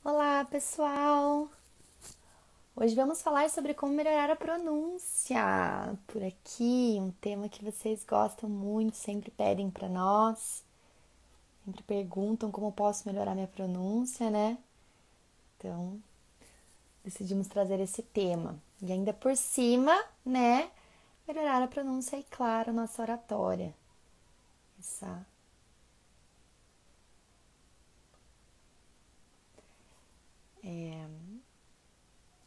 Olá, pessoal! Hoje vamos falar sobre como melhorar a pronúncia. Por aqui, um tema que vocês gostam muito, sempre pedem para nós, sempre perguntam como posso melhorar minha pronúncia, né? Então, decidimos trazer esse tema. E ainda por cima, né, melhorar a pronúncia e, claro, nossa oratória. Essa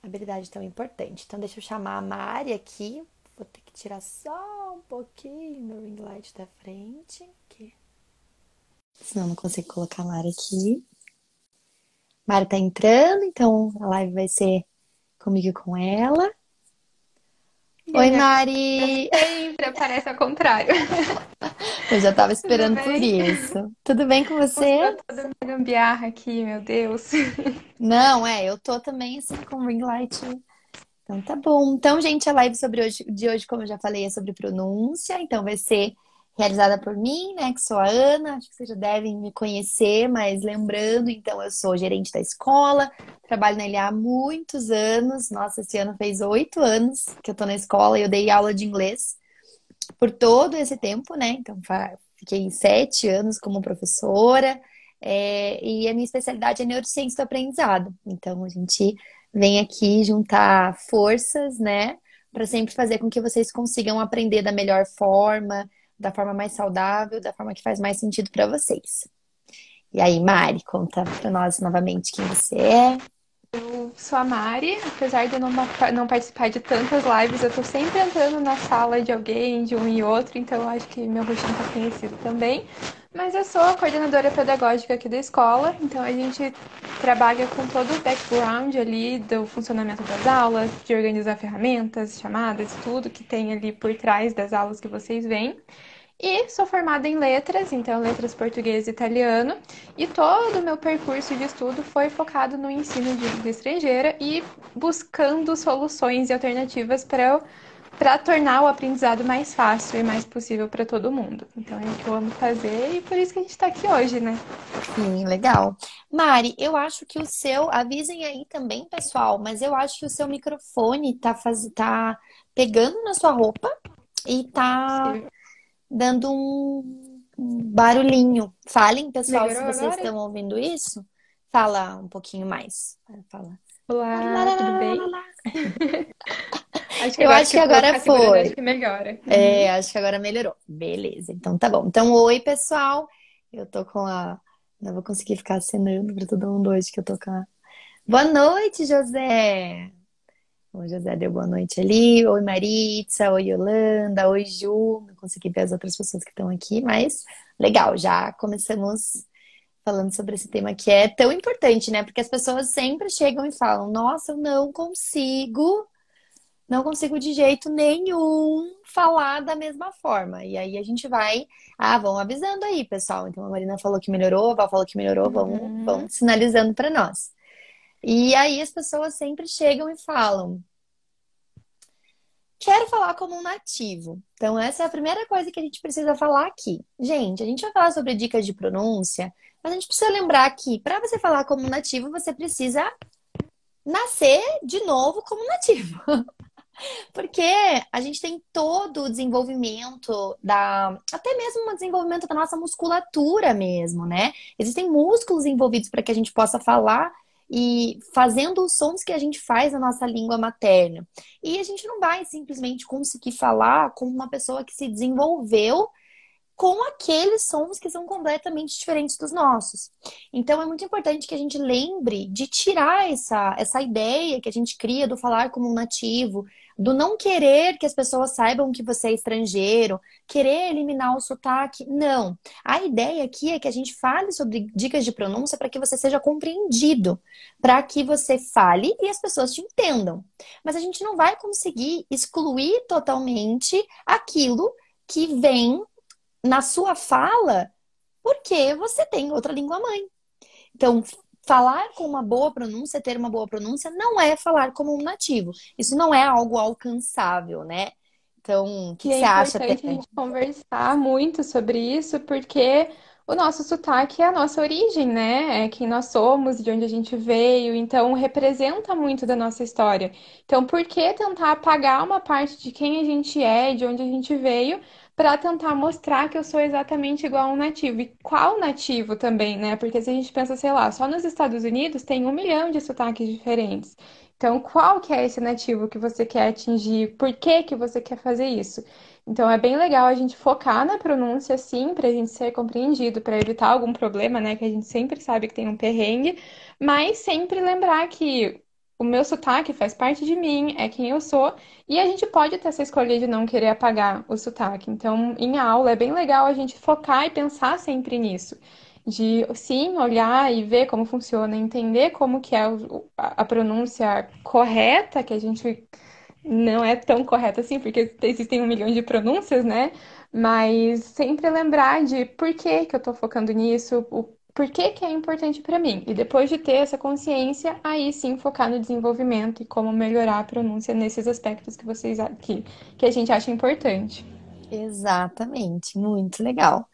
habilidade tão importante. Então, deixa eu chamar a Mari aqui. Vou ter que tirar só um pouquinho meu ring light da frente. Aqui. Senão não consigo colocar a Mari aqui. Mari tá entrando, então a live vai ser comigo e com ela. E a Oi, minha câmera Mari! sempre aparece ao contrário. Eu já tava Tudo esperando por bem? isso. Tudo bem com Mostrou você? toda a minha gambiarra aqui, meu Deus. Não, eu tô também assim com o ring light. Então tá bom. Então, gente, a live de hoje, como eu já falei, é sobre pronúncia. Então vai ser realizada por mim, né? Que sou a Ana. Acho que vocês já devem me conhecer, mas lembrando, então, eu sou gerente da escola, trabalho na LA há muitos anos. Nossa, esse ano fez 8 anos que eu tô na escola e eu dei aula de inglês por todo esse tempo, né? Então, fiquei 7 anos como professora. E a minha especialidade é neurociência do aprendizado. Então, a gente vem aqui juntar forças, né? Para sempre fazer com que vocês consigam aprender da melhor forma, da forma mais saudável, da forma que faz mais sentido para vocês. E aí, Mari, conta para nós novamente quem você é. Eu sou a Mari, apesar de eu não participar de tantas lives, eu tô sempre entrando na sala de alguém, de um e outro, então eu acho que meu rostinho tá conhecido também. Mas eu sou a coordenadora pedagógica aqui da escola, então a gente trabalha com todo o background ali do funcionamento das aulas, de organizar ferramentas, chamadas, tudo que tem ali por trás das aulas que vocês veem. E sou formada em letras, então letras português e italiano, e todo o meu percurso de estudo foi focado no ensino de língua estrangeira e buscando soluções e alternativas para tornar o aprendizado mais fácil e mais possível para todo mundo. Então é o que eu amo fazer e por isso que a gente está aqui hoje, né? Sim, legal. Mari, eu acho que o seu, avisem aí também, pessoal, mas eu acho que o seu microfone tá pegando na sua roupa e tá Possível. dando um barulhinho. Falem, pessoal, se Melhorou vocês agora? estão ouvindo isso. Fala um pouquinho mais. Fala. Olá, tudo bem? Acho que Eu agora acho que que eu vou agora ficar segurando, acho foi. que melhora. Uhum. Acho que agora melhorou. Beleza, então tá bom. Então, oi, pessoal. Eu tô com a. Não vou conseguir ficar acenando pra todo mundo hoje que eu tô com a. Boa noite, José. O José deu boa noite ali. Oi, Maritza. Oi, Yolanda. Oi, Ju. Não consegui ver as outras pessoas que estão aqui, mas legal, já começamos falando sobre esse tema que é tão importante, né? Porque as pessoas sempre chegam e falam: Nossa, eu não consigo de jeito nenhum falar da mesma forma. E aí a gente vai, vão avisando aí, pessoal. Então a Marina falou que melhorou, a Val falou que melhorou, vão Uhum. sinalizando para nós. E aí as pessoas sempre chegam e falam: Quero falar como um nativo. Então, essa é a primeira coisa que a gente precisa falar aqui. Gente, a gente vai falar sobre dicas de pronúncia, mas a gente precisa lembrar que para você falar como um nativo, você precisa nascer de novo como nativo. Porque a gente tem todo o desenvolvimento até mesmo o desenvolvimento da nossa musculatura mesmo, né? Existem músculos envolvidos para que a gente possa falar e fazendo os sons que a gente faz na nossa língua materna. E a gente não vai simplesmente conseguir falar como uma pessoa que se desenvolveu com aqueles sons que são completamente diferentes dos nossos. Então é muito importante que a gente lembre de tirar essa ideia que a gente cria do falar como um nativo, do não querer que as pessoas saibam que você é estrangeiro, querer eliminar o sotaque. Não. A ideia aqui é que a gente fale sobre dicas de pronúncia para que você seja compreendido, para que você fale e as pessoas te entendam. Mas a gente não vai conseguir excluir totalmente aquilo que vem na sua fala porque você tem outra língua mãe. Então, falar com uma boa pronúncia, ter uma boa pronúncia, não é falar como um nativo. Isso não é algo alcançável, né? Então, o que E que é você acha, Té? importante a gente conversar muito sobre isso, porque o nosso sotaque é a nossa origem, né? É quem nós somos, de onde a gente veio, então representa muito da nossa história. Então, por que tentar apagar uma parte de quem a gente é, de onde a gente veio, para tentar mostrar que eu sou exatamente igual a um nativo? E qual nativo também, né? Porque se a gente pensa, sei lá, só nos Estados Unidos tem 1 milhão de sotaques diferentes. Então, qual que é esse nativo que você quer atingir? Por que que você quer fazer isso? Então é bem legal a gente focar na pronúncia, sim, para a gente ser compreendido, para evitar algum problema, né? Que a gente sempre sabe que tem um perrengue, mas sempre lembrar que o meu sotaque faz parte de mim, é quem eu sou, e a gente pode ter essa escolha de não querer apagar o sotaque. Então, em aula é bem legal a gente focar e pensar sempre nisso. De sim, olhar e ver como funciona, entender como que é a pronúncia correta que a gente não é tão correto assim, porque existem 1 milhão de pronúncias, né? Mas sempre lembrar de por que que eu tô focando nisso, o por que que é importante para mim. E depois de ter essa consciência, aí sim focar no desenvolvimento e como melhorar a pronúncia nesses aspectos que que a gente acha importante. Exatamente, muito legal.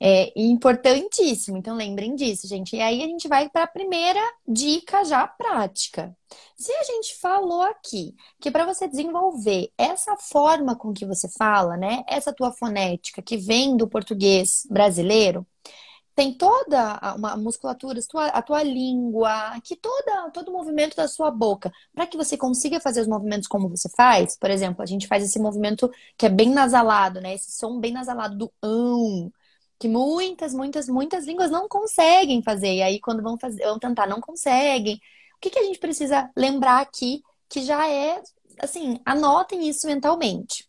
E importantíssimo, então lembrem disso, gente. E aí a gente vai para a primeira dica já prática. Se a gente falou aqui que para você desenvolver essa forma com que você fala, né, essa tua fonética que vem do português brasileiro, tem toda uma musculatura, a tua língua, que todo o movimento da sua boca, para que você consiga fazer os movimentos como você faz. Por exemplo, a gente faz esse movimento que é bem nasalado, né? Esse som bem nasalado do que muitas línguas não conseguem fazer. E aí, quando vão fazer, vão tentar, não conseguem. O que que a gente precisa lembrar aqui, que já é, assim, anotem isso mentalmente.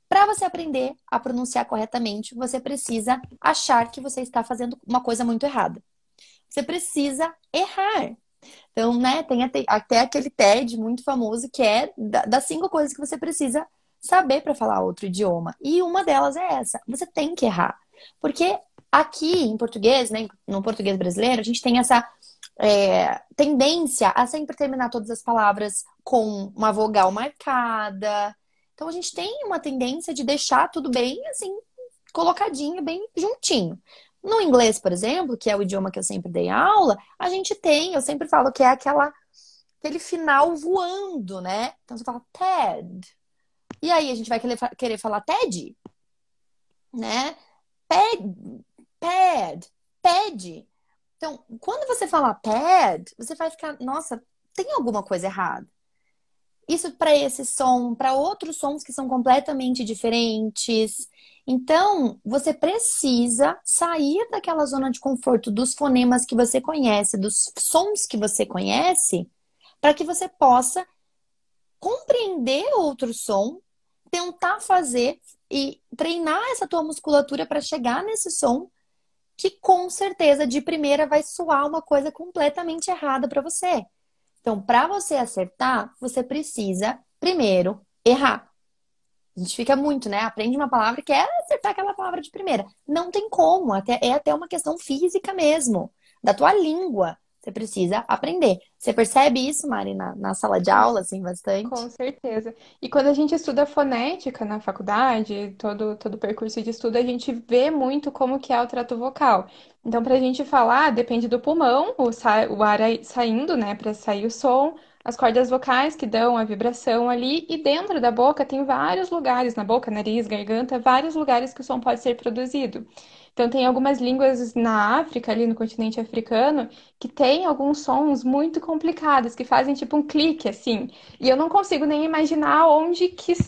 Para você aprender a pronunciar corretamente, você precisa achar que você está fazendo uma coisa muito errada. Você precisa errar. Então, né, tem até aquele TED muito famoso que é das 5 coisas que você precisa saber para falar outro idioma. E uma delas é essa: você tem que errar. Porque aqui em português, né, no português brasileiro, a gente tem essa tendência a sempre terminar todas as palavras com uma vogal marcada. Então a gente tem uma tendência de deixar tudo bem assim, colocadinho, bem juntinho. No inglês, por exemplo, que é o idioma que eu sempre dei aula, a gente tem, eu sempre falo que é aquele final voando, né? Então você fala Ted. E aí a gente vai querer falar Ted, né? Pad, pad, pad. Então, quando você falar pad, você vai ficar, nossa, tem alguma coisa errada. Isso para esse som, para outros sons que são completamente diferentes. Então, você precisa sair daquela zona de conforto dos fonemas que você conhece, dos sons que você conhece, para que você possa compreender outro som, tentar fazer e treinar essa tua musculatura para chegar nesse som que com certeza de primeira vai soar uma coisa completamente errada para você. Então, para você acertar, você precisa primeiro errar. A gente fica muito, né? Aprende uma palavra e quer acertar aquela palavra de primeira. Não tem como, é até uma questão física mesmo, da tua língua. Você precisa aprender. Você percebe isso, Mari, na sala de aula, assim, Com bastante? certeza. E quando a gente estuda fonética na faculdade, todo o percurso de estudo, a gente vê muito como que é o trato vocal. Então, para a gente falar, depende do pulmão, o ar saindo, né, para sair o som, as cordas vocais que dão a vibração ali, e dentro da boca tem vários lugares, na boca, nariz, garganta, vários lugares que o som pode ser produzido. Então, tem algumas línguas na África, ali no continente africano, que tem alguns sons muito complicados, que fazem tipo um clique, assim. E eu não consigo nem imaginar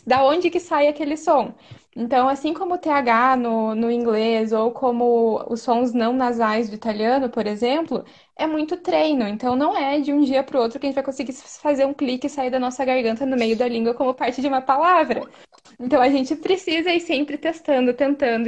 da onde que sai aquele som. Então, assim como o TH no inglês, ou como os sons não nasais do italiano, por exemplo, é muito treino. Então, não é de um dia para o outro que a gente vai conseguir fazer um clique e sair da nossa garganta no meio da língua como parte de uma palavra. Então, a gente precisa ir sempre testando, tentando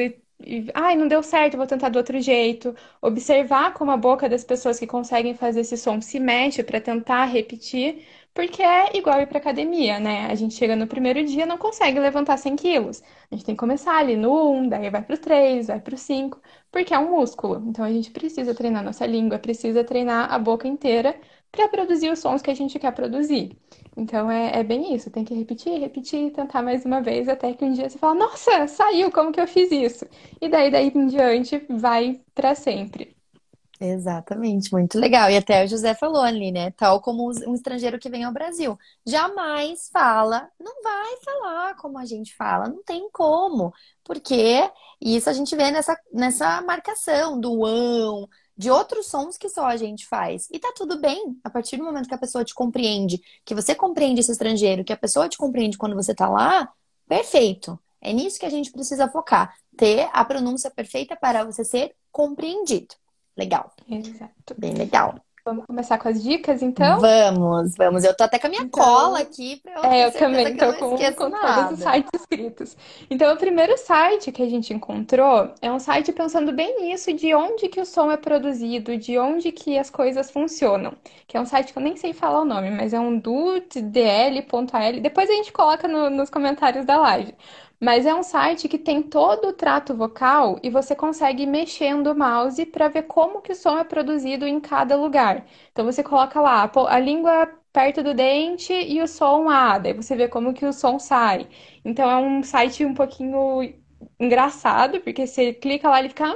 ai, não deu certo, vou tentar do outro jeito. Observar como a boca das pessoas que conseguem fazer esse som se mexe para tentar repetir, porque é igual ir pra academia, né? A gente chega no primeiro dia e não consegue levantar 100 quilos. A gente tem que começar ali no 1, daí vai pro 3, vai pro 5, porque é um músculo. Então a gente precisa treinar nossa língua, precisa treinar a boca inteira para produzir os sons que a gente quer produzir. Então é bem isso, tem que repetir, repetir, tentar mais uma vez, até que um dia você fala, nossa, saiu, como que eu fiz isso? E daí em diante vai para sempre. Exatamente, muito legal. E até o José falou ali, né? Tal como um estrangeiro que vem ao Brasil. Jamais fala, não vai falar como a gente fala, não tem como. Porque isso a gente vê nessa marcação do ão, de outros sons que só a gente faz. E tá tudo bem, a partir do momento que a pessoa te compreende, que você compreende esse estrangeiro, que a pessoa te compreende quando você tá lá, perfeito. É nisso que a gente precisa focar. Ter a pronúncia perfeita para você ser compreendido. Legal, Exato. bem legal. Vamos começar com as dicas, então? Vamos, vamos. Eu tô até com a minha cola Então, aqui pra eu ter eu certeza também que eu tô não esqueço com todos os nada. sites escritos. Então, o primeiro site que a gente encontrou é um site pensando bem nisso, de onde que o som é produzido, de onde que as coisas funcionam. Que é um site que eu nem sei falar o nome, mas é um dudl.al. Depois a gente coloca nos comentários da live. Mas é um site que tem todo o trato vocal e você consegue ir mexendo o mouse para ver como que o som é produzido em cada lugar. Então você coloca lá a língua perto do dente e o som A, daí você vê como que o som sai. Então é um site um pouquinho engraçado, porque você clica lá e ele fica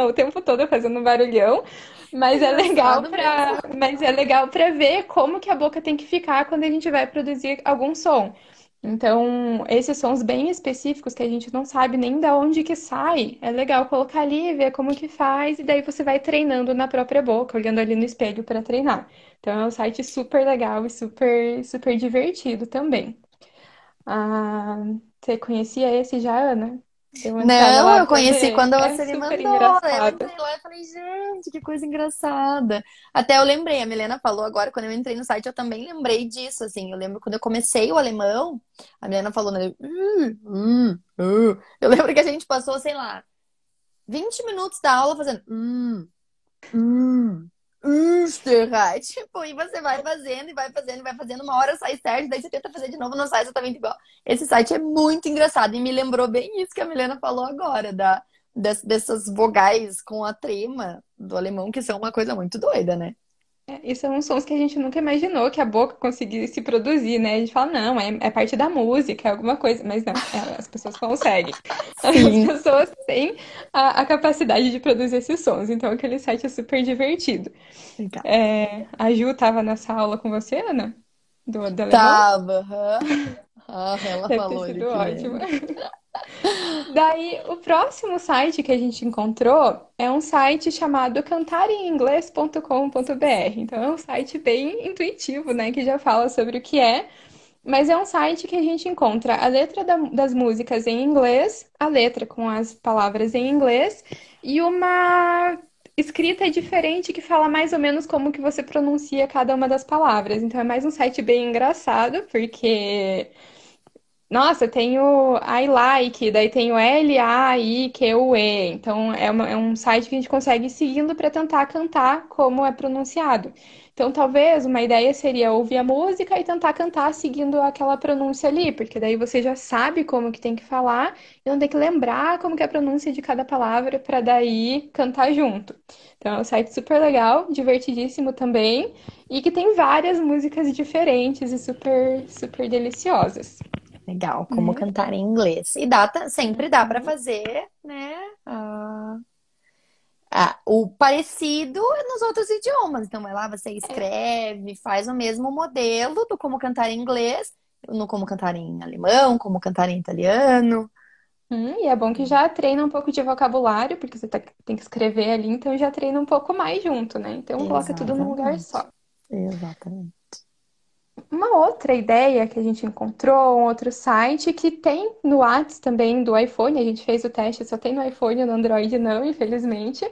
o tempo todo fazendo um barulhão, mas é legal Engraçado mesmo. mas é legal para ver como que a boca tem que ficar quando a gente vai produzir algum som. Então, esses sons bem específicos que a gente não sabe nem da onde que sai, é legal colocar ali, ver como que faz, e daí você vai treinando na própria boca, olhando ali no espelho para treinar. Então, é um site super legal e super divertido também. Ah, você conhecia esse já, Ana? Deu uma entrada Não, lá eu para conheci ver? quando É você me super mandou. Eu engraçado. entrei lá e falei, gente, que coisa engraçada. Até eu lembrei, a Milena falou agora, quando eu entrei no site, eu também lembrei disso, assim. Eu lembro quando eu comecei o alemão, a Milena falou, né? Eu lembro que a gente passou, sei lá, 20 minutos da aula fazendo. Hum, Österreich. Tipo, e você vai fazendo, e vai fazendo, e vai fazendo. Uma hora sai certo, daí você tenta fazer de novo, não sai exatamente igual. Esse site é muito engraçado e me lembrou bem isso que a Milena falou agora, dessas vogais com a trema do alemão, que são uma coisa muito doida, né? E são sons que a gente nunca imaginou que a boca conseguisse produzir, né? A gente fala, não, é parte da música, é alguma coisa, mas não, as pessoas conseguem. As Sim. pessoas têm a capacidade de produzir esses sons, então aquele site é super divertido. Legal. A Ju estava nessa aula com você, Ana? Do alemão? Tava, aham. Ah, ela Deve ter falou ali sido que ótimo. lembra. Daí, o próximo site que a gente encontrou é um site chamado cantaremingles.com.br. Então, é um site bem intuitivo, né? Que já fala sobre o que é. Mas é um site que a gente encontra a letra das músicas em inglês, a letra com as palavras em inglês e uma escrita diferente que fala mais ou menos como que você pronuncia cada uma das palavras. Então, é mais um site bem engraçado, porque nossa, tem o I like, daí tem o L-A-I-Q-U-E. Então é um site que a gente consegue ir seguindo para tentar cantar como é pronunciado. Então talvez uma ideia seria ouvir a música e tentar cantar seguindo aquela pronúncia ali, porque daí você já sabe como que tem que falar e não tem que lembrar como que é a pronúncia de cada palavra para daí cantar junto. Então é um site super legal, divertidíssimo também e que tem várias músicas diferentes e super deliciosas. Legal, como Né? cantar em inglês. E sempre dá para fazer, né? O parecido nos outros idiomas. Então, vai lá, você escreve, faz o mesmo modelo do como cantar em inglês, no como cantar em alemão, como cantar em italiano. E é bom que já treina um pouco de vocabulário, porque você tem que escrever ali, então já treina um pouco mais junto, né? Então coloca tudo num lugar Exatamente. só. Exatamente. Uma outra ideia que a gente encontrou, um outro site que tem no Whats também do iPhone, a gente fez o teste, só tem no iPhone, no Android não, infelizmente,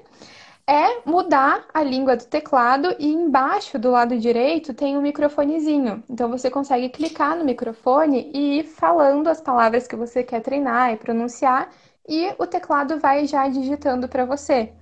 é mudar a língua do teclado e embaixo do lado direito tem um microfonezinho. Então você consegue clicar no microfone e ir falando as palavras que você quer treinar e pronunciar, e o teclado vai já digitando para você.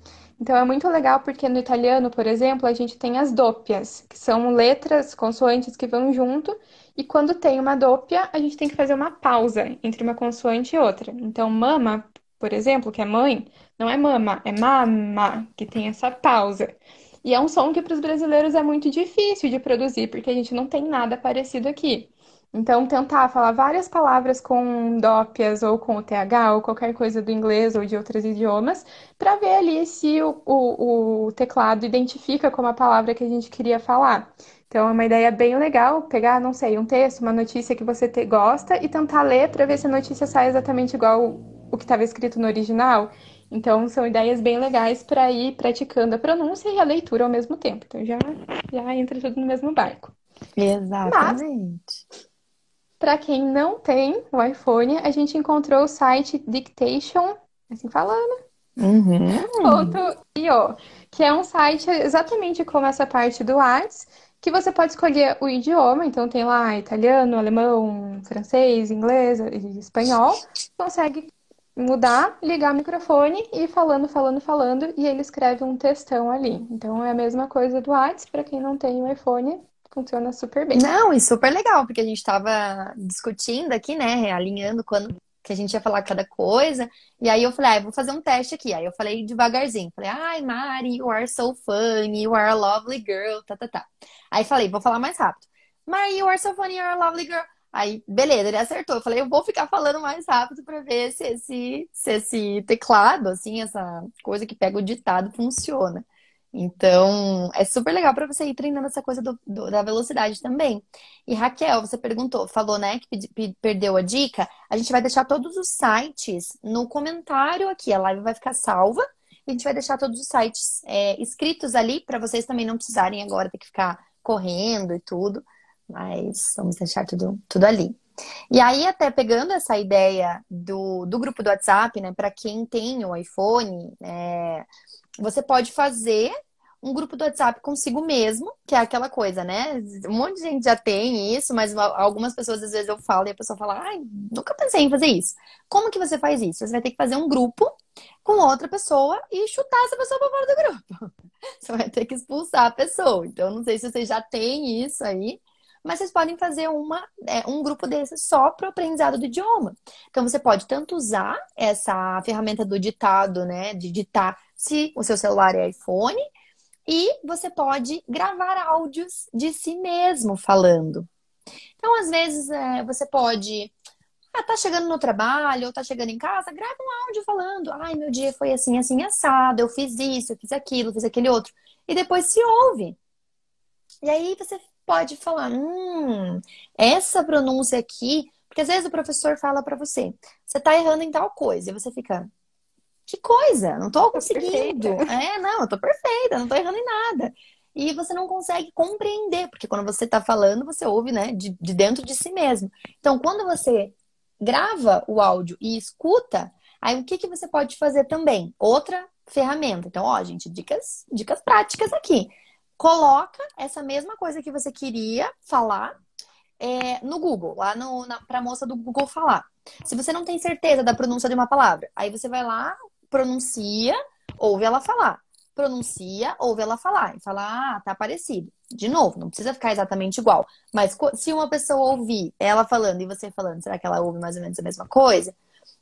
Então é muito legal porque no italiano, por exemplo, a gente tem as doppias, que são letras, consoantes que vão junto, e quando tem uma doppia, a gente tem que fazer uma pausa entre uma consoante e outra. Então, mama, por exemplo, que é mãe, não é mama, é mama, que tem essa pausa. E é um som que para os brasileiros é muito difícil de produzir, porque a gente não tem nada parecido aqui. Então, tentar falar várias palavras com dópias ou com o TH ou qualquer coisa do inglês ou de outros idiomas, para ver ali se o teclado identifica como a palavra que a gente queria falar. Então, é uma ideia bem legal pegar, não sei, um texto, uma notícia que você gosta e tentar ler para ver se a notícia sai exatamente igual o que estava escrito no original. Então, são ideias bem legais para ir praticando a pronúncia e a leitura ao mesmo tempo. Então, já entra tudo no mesmo barco. Mas, Exatamente. para quem não tem o iPhone, a gente encontrou o site Dictation, assim fala, Uhum. .io, que é um site exatamente como essa parte do Arts, que você pode escolher o idioma, então tem lá italiano, alemão, francês, inglês e espanhol. Consegue mudar, ligar o microfone e ir falando, falando, falando, e ele escreve um textão ali. Então é a mesma coisa do Whats, para quem não tem o iPhone, funciona super bem. Não, e super legal, porque a gente estava discutindo aqui, né, alinhando quando que a gente ia falar cada coisa, e aí eu falei, ah, eu vou fazer um teste aqui. Aí eu falei devagarzinho, falei, ai, Mari, you are so funny, you are a lovely girl, tá, tá, tá. Aí falei, vou falar mais rápido. Mari, you are so funny, you are a lovely girl. Aí, beleza, ele acertou. Eu falei, eu vou ficar falando mais rápido pra ver se esse teclado, assim, essa coisa que pega o ditado funciona. Então, é super legal para você ir treinando essa coisa da velocidade também. E Raquel, você perguntou, falou, né, que perdeu a dica. A gente vai deixar todos os sites no comentário aqui. A live vai ficar salva. E a gente vai deixar todos os sites escritos ali para vocês também não precisarem agora ter que ficar correndo e tudo. Mas vamos deixar tudo ali. E aí, até pegando essa ideia do grupo do WhatsApp, né, para quem tem o iPhone, você pode fazer um grupo do WhatsApp consigo mesmo, que é aquela coisa, né? Um monte de gente já tem isso, mas algumas pessoas às vezes eu falo e a pessoa fala, ai, nunca pensei em fazer isso. Como que você faz isso? Você vai ter que fazer um grupo com outra pessoa e chutar essa pessoa para fora do grupo. Você vai ter que expulsar a pessoa. Então, eu não sei se você já tem isso aí, mas vocês podem fazer um grupo desse só para o aprendizado do idioma. Então, você pode tanto usar essa ferramenta do ditado, né? De ditar se o seu celular é iPhone, e você pode gravar áudios de si mesmo falando. Então, às vezes, você pode. Tá chegando no trabalho, ou tá chegando em casa, grava um áudio falando. Ai, meu dia foi assim, assim, assado, eu fiz isso, eu fiz aquilo, fiz aquele outro. E depois se ouve. E aí você pode falar, essa pronúncia aqui, porque às vezes o professor fala pra você, você tá errando em tal coisa, e você fica, que coisa? Não tô Tá conseguindo. perfeita. Não, eu tô perfeita, não tô errando em nada. E você não consegue compreender, porque quando você tá falando, você ouve, né, de dentro de si mesmo. Então, quando você grava o áudio e escuta, aí o que que você pode fazer também? Outra ferramenta. Então, ó, gente, dicas práticas aqui. Coloca essa mesma coisa que você queria falar no Google, lá para a moça do Google falar. Se você não tem certeza da pronúncia de uma palavra, aí você vai lá, pronuncia, ouve ela falar. Pronuncia, ouve ela falar. E fala, tá parecido. De novo, não precisa ficar exatamente igual. Mas se uma pessoa ouvir ela falando e você falando, será que ela ouve mais ou menos a mesma coisa?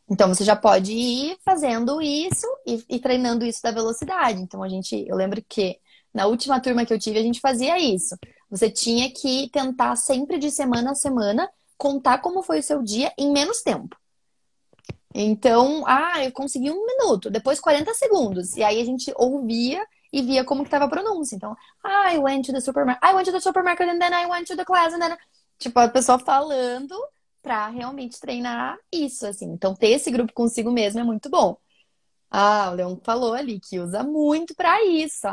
Então você já pode ir fazendo isso e treinando isso da velocidade. Então eu lembro que na última turma que eu tive, a gente fazia isso. Você tinha que tentar sempre de semana a semana contar como foi o seu dia em menos tempo. Então, eu consegui 1 minuto, depois 40 segundos. E aí a gente ouvia e via como que estava a pronúncia. Então, I went to the supermarket, I went to the supermarket and then I went to the class and then... Tipo, a pessoa falando pra realmente treinar isso, assim. Então, ter esse grupo consigo mesmo é muito bom. O Leon falou ali que usa muito pra isso.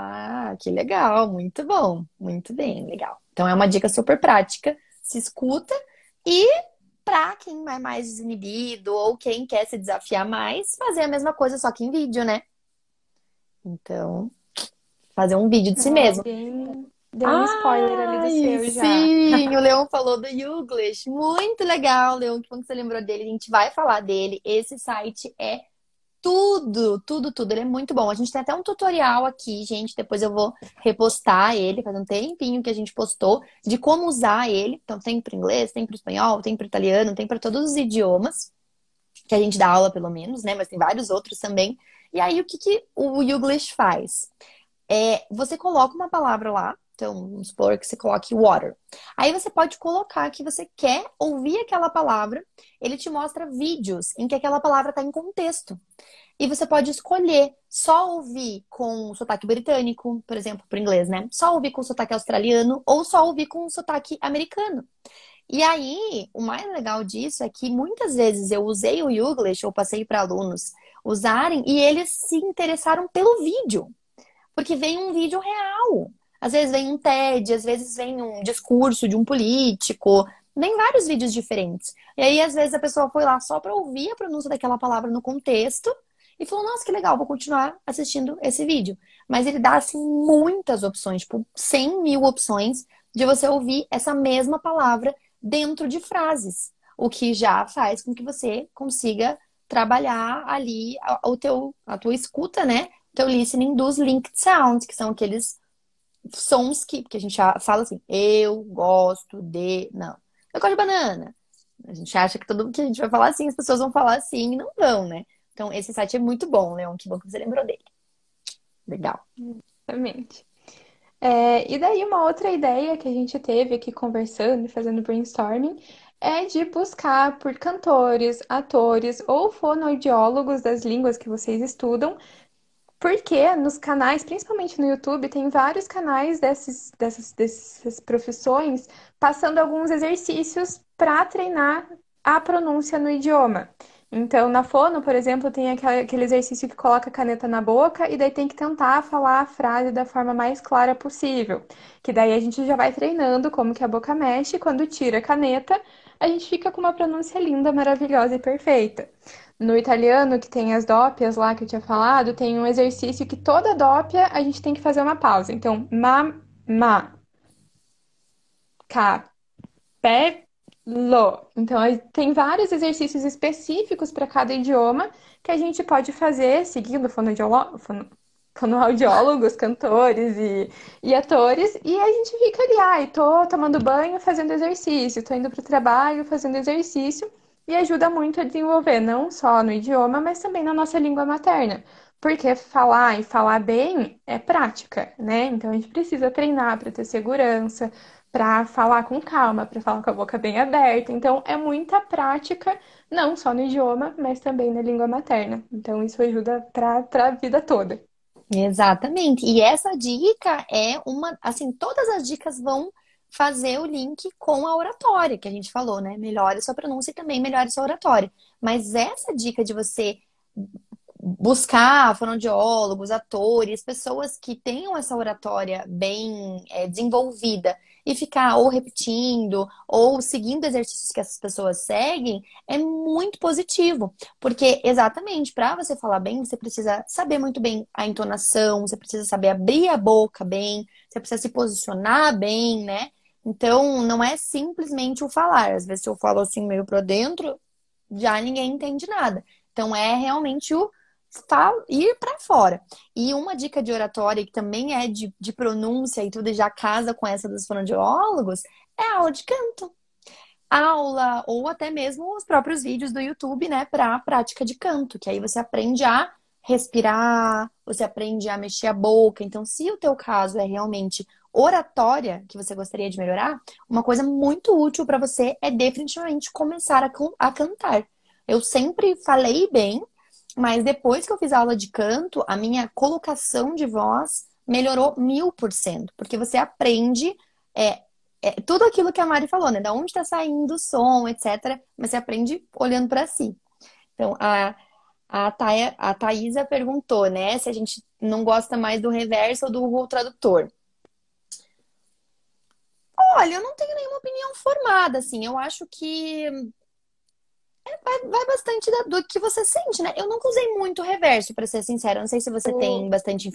Que legal, muito bom. Muito bem, legal. Então, é uma dica super prática. Se escuta e pra quem é mais desinibido ou quem quer se desafiar mais, fazer a mesma coisa, só que em vídeo, né? Então, fazer um vídeo de si mesmo. Deu um spoiler ali do seu já. Sim, o Leon falou do Youglish. Muito legal, Leon, que bom que você lembrou dele. A gente vai falar dele. Esse site é Tudo, tudo, tudo. Ele é muito bom. A gente tem até um tutorial aqui, gente. Depois eu vou repostar ele, faz um tempinho que a gente postou, de como usar ele. Então tem para inglês, tem para espanhol, tem para italiano, tem para todos os idiomas, que a gente dá aula pelo menos, né? Mas tem vários outros também. E aí, o que que o Youglish faz? Você coloca uma palavra lá. Então, vamos supor que você coloque water. Aí você pode colocar que você quer ouvir aquela palavra. Ele te mostra vídeos em que aquela palavra está em contexto. E você pode escolher só ouvir com sotaque britânico, por exemplo, para inglês, né? Só ouvir com sotaque australiano ou só ouvir com sotaque americano. E aí, o mais legal disso é que muitas vezes eu usei o Youglish, ou passei para alunos usarem, e eles se interessaram pelo vídeo. Porque vem um vídeo real. Às vezes vem um TED, às vezes vem um discurso de um político. Vem vários vídeos diferentes. E aí, às vezes, a pessoa foi lá só para ouvir a pronúncia daquela palavra no contexto e falou: Nossa, que legal, vou continuar assistindo esse vídeo. Mas ele dá, assim, muitas opções, tipo, 100 mil opções de você ouvir essa mesma palavra dentro de frases. O que já faz com que você consiga trabalhar ali a tua escuta, né? Teu listening dos linked sounds, que são aqueles sons que a gente fala assim, eu gosto de. Não. Eu gosto de banana. A gente acha que todo mundo que a gente vai falar assim, as pessoas vão falar assim e não vão, né? Então, esse site é muito bom, Leon. Que bom que você lembrou dele. Legal. Exatamente. E daí, uma outra ideia que a gente teve aqui conversando e fazendo brainstorming é de buscar por cantores, atores ou fonoaudiólogos das línguas que vocês estudam, porque nos canais, principalmente no YouTube, tem vários canais dessas profissões passando alguns exercícios para treinar a pronúncia no idioma. Então, na fono, por exemplo, tem aquele exercício que coloca a caneta na boca e daí tem que tentar falar a frase da forma mais clara possível. Que daí a gente já vai treinando como que a boca mexe, e quando tira a caneta, a gente fica com uma pronúncia linda, maravilhosa e perfeita. No italiano, que tem as dópias lá que eu tinha falado, tem um exercício que toda dópia a gente tem que fazer uma pausa. Então, ma, ca, pé, lo. Então, aí tem vários exercícios específicos para cada idioma que a gente pode fazer seguindo fonoaudiólogos, cantores e atores, e a gente fica ali, ai, tô tomando banho fazendo exercício, tô indo pro trabalho fazendo exercício, e ajuda muito a desenvolver, não só no idioma, mas também na nossa língua materna. Porque falar e falar bem é prática, né? Então a gente precisa treinar para ter segurança, para falar com calma, para falar com a boca bem aberta. Então é muita prática, não só no idioma, mas também na língua materna. Então isso ajuda para a vida toda. Exatamente. E essa dica é uma, assim, todas as dicas vão fazer o link com a oratória que a gente falou, né? Melhore sua pronúncia e também melhore sua oratória. Mas essa dica de você buscar fonoaudiólogos, atores, pessoas que tenham essa oratória bem desenvolvida e ficar ou repetindo ou seguindo exercícios que essas pessoas seguem é muito positivo, porque exatamente para você falar bem, você precisa saber muito bem a entonação, você precisa saber abrir a boca bem, você precisa se posicionar bem, né? Então, não é simplesmente o falar. Às vezes, se eu falo assim meio para dentro, já ninguém entende nada. Então, é realmente o ir para fora. E uma dica de oratória que também é de pronúncia e tudo, e já casa com essa dos fonoaudiólogos, é a aula de canto. Aula, ou até mesmo os próprios vídeos do YouTube, né, para prática de canto, que aí você aprende a respirar, você aprende a mexer a boca. Então, se o teu caso é realmente oratória, que você gostaria de melhorar, uma coisa muito útil para você é definitivamente começar a cantar. Eu sempre falei bem, mas depois que eu fiz a aula de canto, a minha colocação de voz melhorou 1000%, porque você aprende tudo aquilo que a Mari falou, né? Da onde está saindo o som, etc. Mas você aprende olhando para si. Então, a Thaisa perguntou, né? Se a gente não gosta mais do reverso ou do Google Tradutor. Olha, eu não tenho nenhuma opinião formada, assim. Eu acho que vai bastante do que você sente, né? Eu nunca usei muito reverso, pra ser sincera. Não sei se você tem bastante.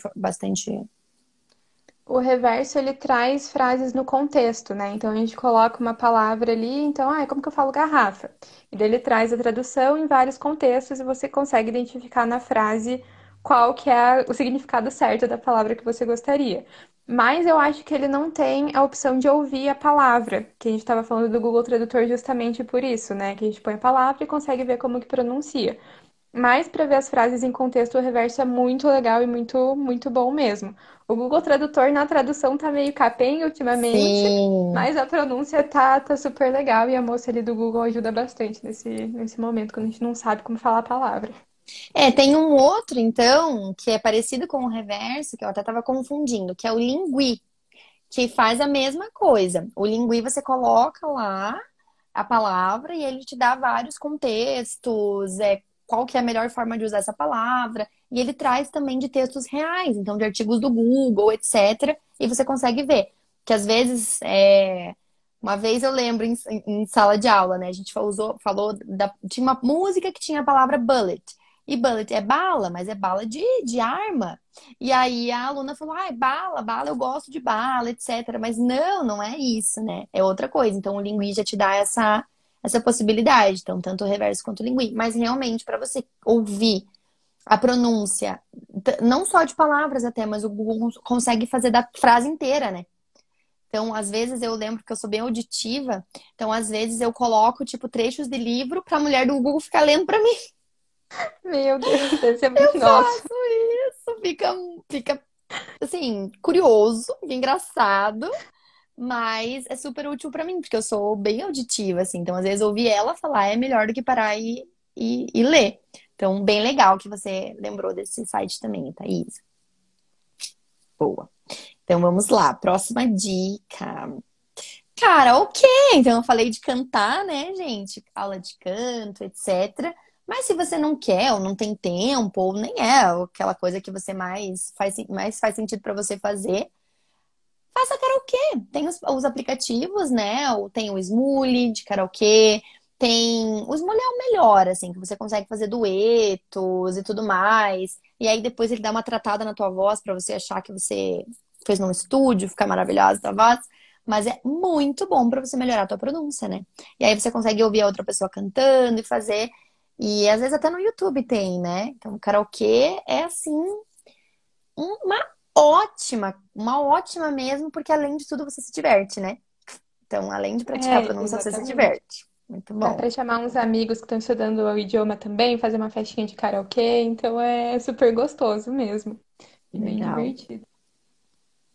O reverso, ele traz frases no contexto, né? Então, a gente coloca uma palavra ali, então, como que eu falo garrafa? E daí ele traz a tradução em vários contextos e você consegue identificar na frase qual que é o significado certo da palavra que você gostaria. Mas eu acho que ele não tem a opção de ouvir a palavra, que a gente estava falando do Google Tradutor justamente por isso, né? Que a gente põe a palavra e consegue ver como que pronuncia. Mas para ver as frases em contexto, o reverso é muito legal e muito, muito bom mesmo. O Google Tradutor na tradução tá meio capenga ultimamente, Sim. mas a pronúncia tá super legal e a moça ali do Google ajuda bastante nesse momento, quando a gente não sabe como falar a palavra. É, tem um outro, então, que é parecido com o reverso, que eu até estava confundindo, que é o lingui, que faz a mesma coisa. O lingui você coloca lá a palavra e ele te dá vários contextos, qual que é a melhor forma de usar essa palavra. E ele traz também de textos reais, então de artigos do Google, etc. E você consegue ver que às vezes, uma vez eu lembro em sala de aula, né? A gente falou tinha uma música que tinha a palavra bullet. E bullet é bala, mas é bala de arma. E aí a aluna falou: ah, é bala, bala, eu gosto de bala, etc. Mas não, não é isso, né? É outra coisa. Então o Linguí já te dá essa possibilidade. Então, tanto o reverso quanto o Linguí. Mas realmente, para você ouvir a pronúncia, não só de palavras até, mas o Google consegue fazer da frase inteira, né? Então, às vezes eu lembro que eu sou bem auditiva, então às vezes eu coloco tipo trechos de livro para a mulher do Google ficar lendo para mim. Meu Deus, deve ser muito nosso. Faço isso, fica assim, curioso, fica engraçado, mas é super útil pra mim, porque eu sou bem auditiva, assim. Então, às vezes, ouvir ela falar é melhor do que parar e ler. Então, bem legal que você lembrou desse site também, Thaís. Boa. Então, vamos lá. Próxima dica. Cara, ok. Então, eu falei de cantar, né, gente? Aula de canto, etc. Mas se você não quer, ou não tem tempo, ou nem é aquela coisa que você mais faz sentido pra você fazer, faça karaokê. Tem os aplicativos, né? Ou tem o Smule de karaokê. Tem. O Smule é o melhor, assim, que você consegue fazer duetos e tudo mais. E aí depois ele dá uma tratada na tua voz pra você achar que você fez num estúdio, ficar maravilhosa a tua voz. Mas é muito bom pra você melhorar a tua pronúncia, né? E aí você consegue ouvir a outra pessoa cantando e fazer. E às vezes até no YouTube tem, né? Então, karaokê é assim uma ótima mesmo, porque além de tudo você se diverte, né? Então, além de praticar a É, pronúncia, você se exatamente. diverte. Muito Dá bom. pra chamar uns amigos que estão estudando o idioma também, fazer uma festinha de karaokê, então é super gostoso mesmo. E bem Legal. divertido.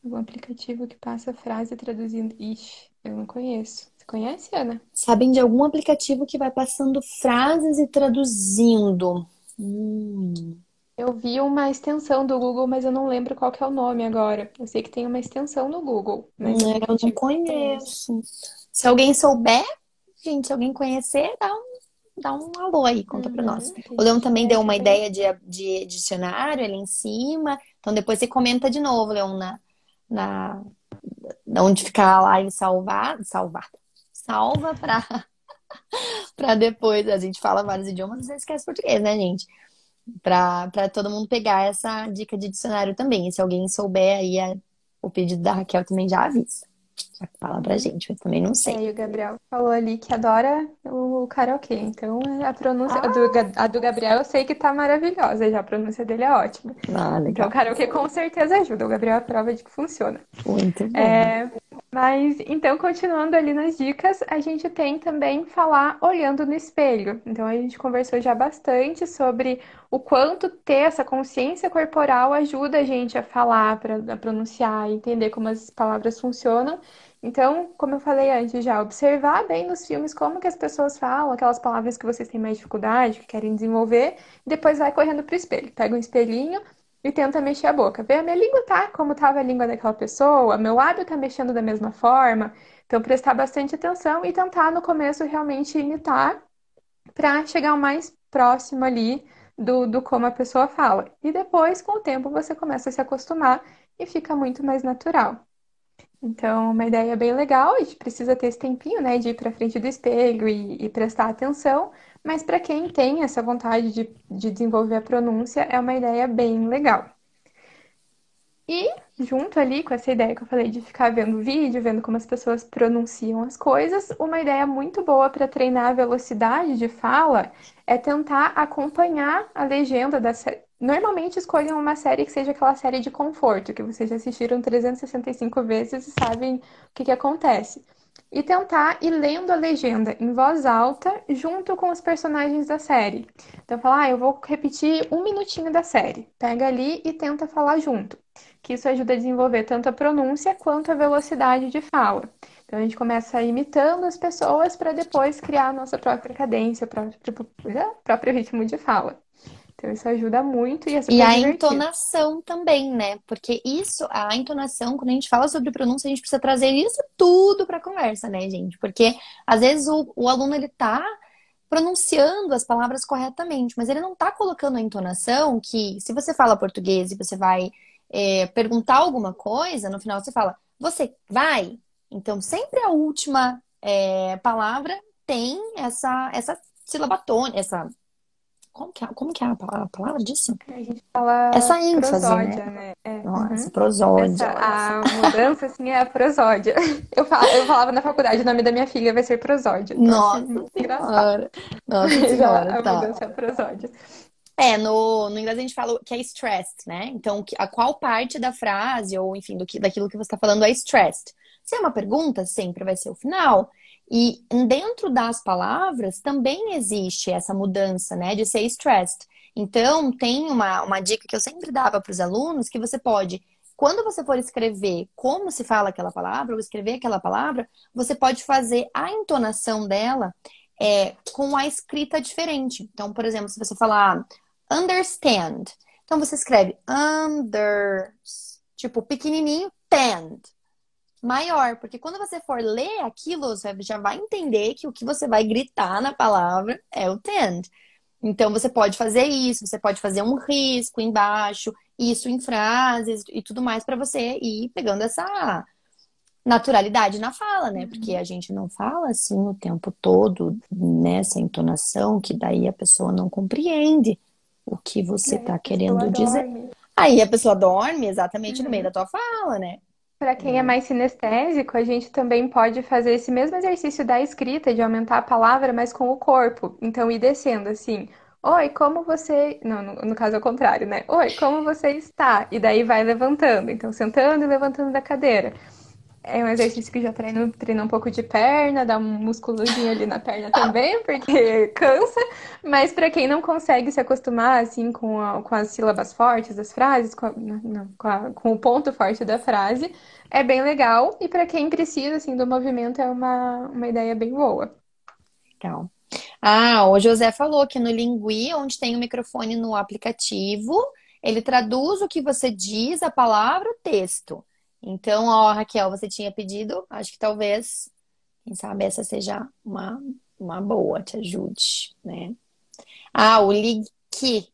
Algum aplicativo que passa a frase traduzindo. Ixi, eu não conheço. Você conhece, Ana? Sabem de algum aplicativo que vai passando frases e traduzindo? Hum, Eu vi uma extensão do Google, mas eu não lembro qual que é o nome agora. Eu sei que tem uma extensão no Google, mas eu não aplicativo eu não conheço. conheço. Se alguém souber, gente, se alguém conhecer, dá um alô aí, conta pra nós. Uhum, que a O Leon gente também deu pede uma pra ideia conhecer. de dicionário ali em cima. Então depois você comenta de novo, Leon, na, onde ficar lá e salvar. Salva pra depois. A gente fala vários idiomas, você esquece português, né, gente? Pra todo mundo pegar essa dica de dicionário também. E se alguém souber aí o pedido da Raquel também já avisa. Já fala pra Uhum. gente, eu também não sei. E o Gabriel falou ali que adora o karaokê. Então, a pronúncia Ah, a do Gabriel eu sei que tá maravilhosa, já a pronúncia dele é ótima. Então, o legal. karaokê com certeza ajuda. O Gabriel é a prova de que funciona. Muito bom. É, mas então, continuando ali nas dicas, a gente tem também falar olhando no espelho. Então, a gente conversou já bastante sobre o quanto ter essa consciência corporal ajuda a gente a falar, a pronunciar, entender como as palavras funcionam. Então, como eu falei antes já, observar bem nos filmes como que as pessoas falam, aquelas palavras que vocês têm mais dificuldade, que querem desenvolver, e depois vai correndo pro espelho. Pega um espelhinho e tenta mexer a boca. Vê, a minha língua tá como estava a língua daquela pessoa, meu lábio tá mexendo da mesma forma. Então, prestar bastante atenção e tentar no começo realmente imitar para chegar o mais próximo ali do como a pessoa fala. E depois, com o tempo, você começa a se acostumar e fica muito mais natural. Então, uma ideia bem legal, a gente precisa ter esse tempinho, né, de ir para frente do espelho e prestar atenção, mas para quem tem essa vontade de desenvolver a pronúncia, é uma ideia bem legal. E junto ali com essa ideia que eu falei de ficar vendo vídeo, vendo como as pessoas pronunciam as coisas, uma ideia muito boa para treinar a velocidade de fala é tentar acompanhar a legenda da série. Normalmente escolham uma série que seja aquela série de conforto, que vocês já assistiram 365 vezes e sabem o que que acontece. E tentar ir lendo a legenda em voz alta junto com os personagens da série. Então, falar, eu vou repetir um minutinho da série. Pega ali e tenta falar junto, que isso ajuda a desenvolver tanto a pronúncia quanto a velocidade de fala. Então a gente começa imitando as pessoas para depois criar a nossa própria cadência, próprio ritmo de fala. Então isso ajuda muito e é E super a divertido. entonação também, né? Porque isso, a entonação, quando a gente fala sobre pronúncia, a gente precisa trazer isso tudo para a conversa, né, gente? Porque às vezes o aluno ele tá pronunciando as palavras corretamente, mas ele não tá colocando a entonação que, se você fala português e você vai perguntar alguma coisa, no final você fala, você vai? Então, sempre a última palavra tem essa sílaba tônica, essa. Como que é a palavra disso? A gente fala Essa ênfase, né? prosódia, né? É, Nossa, uhum. prosódia, olha só. A mudança, assim, é a prosódia. Eu falava na faculdade, o nome da minha filha vai ser prosódia. Então, achei Nossa muito engraçado. senhora. Nossa Já senhora, a tá. mudança é a prosódia. No inglês a gente fala que é stressed, né? Então, a qual parte da frase, ou enfim, daquilo que você está falando é stressed. Se é uma pergunta, sempre vai ser o final. E dentro das palavras também existe essa mudança, né, de ser stressed. Então, tem uma dica que eu sempre dava para os alunos, que você pode, quando você for escrever como se fala aquela palavra, ou escrever aquela palavra, você pode fazer a entonação dela com a escrita diferente. Então, por exemplo, se você falar understand. Então você escreve under, tipo pequenininho, stand, maior, porque quando você for ler aquilo, você já vai entender que o que você vai gritar na palavra é o tend. Então você pode fazer isso, você pode fazer um risco embaixo, isso em frases e tudo mais para você ir pegando essa naturalidade na fala, né? Porque a gente não fala assim o tempo todo nessa entonação, que daí a pessoa não compreende o que E você aí a está pessoa querendo dizer. dorme. Aí a pessoa dorme exatamente no meio Uhum. da tua fala, né? Para quem é mais sinestésico, a gente também pode fazer esse mesmo exercício da escrita, de aumentar a palavra, mas com o corpo. Então, ir descendo assim. Oi, como você. Não, no caso é o contrário, né? Oi, como você está? E daí vai levantando. Então, sentando e levantando da cadeira. É um exercício que já treina um pouco de perna, dá um músculozinho ali na perna também, porque cansa. Mas para quem não consegue se acostumar assim com as sílabas fortes das frases, com o ponto forte da frase, é bem legal. E para quem precisa assim do movimento, é uma ideia bem boa. Então. Ah, o José falou que no Lingui, onde tem o microfone no aplicativo, ele traduz o que você diz, a palavra, o texto. Então, ó, Raquel, você tinha pedido, acho que talvez, quem sabe essa seja uma boa, te ajude, né? Ah, o Ligke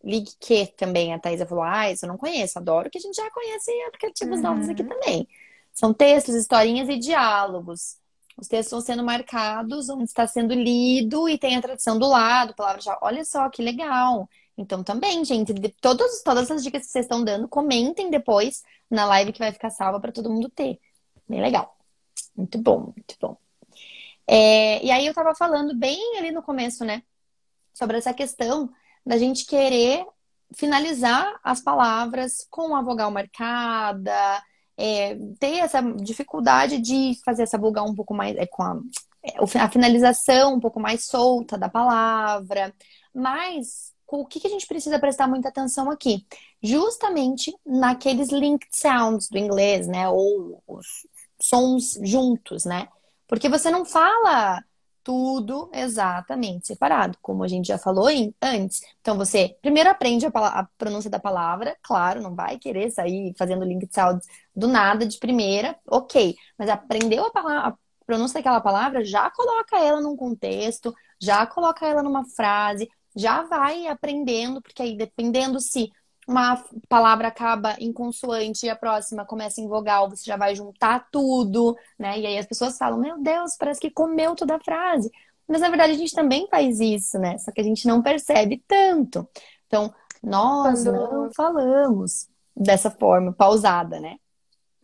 também, a Thaisa falou, ah, isso eu não conheço, adoro que a gente já conhece aplicativos novos aqui Uhum. também. São textos, historinhas e diálogos. Os textos vão sendo marcados, onde está sendo lido e tem a tradução do lado, palavra-chave. Olha só que legal. Então também, gente, todas as dicas que vocês estão dando, comentem depois na live que vai ficar salva para todo mundo ter. Bem legal. Muito bom, muito bom. E aí eu tava falando bem ali no começo, né? Sobre essa questão da gente querer finalizar as palavras com a vogal marcada, ter essa dificuldade de fazer essa vogal um pouco mais, a finalização um pouco mais solta da palavra. Mas o que que a gente precisa prestar muita atenção aqui? Justamente naqueles linked sounds do inglês, né? Ou os sons juntos, né? Porque você não fala tudo exatamente separado, como a gente já falou antes. Então você primeiro aprende a pronúncia da palavra, claro, não vai querer sair fazendo link de sound do nada de primeira, ok. Mas aprendeu a pronúncia daquela palavra, já coloca ela num contexto, já coloca ela numa frase, já vai aprendendo, porque aí dependendo se uma palavra acaba em consoante e a próxima começa em vogal, você já vai juntar tudo, né? E aí as pessoas falam, meu Deus, parece que comeu toda a frase. Mas na verdade a gente também faz isso, né? Só que a gente não percebe tanto. Então, nós não Quando falamos dessa forma pausada, né?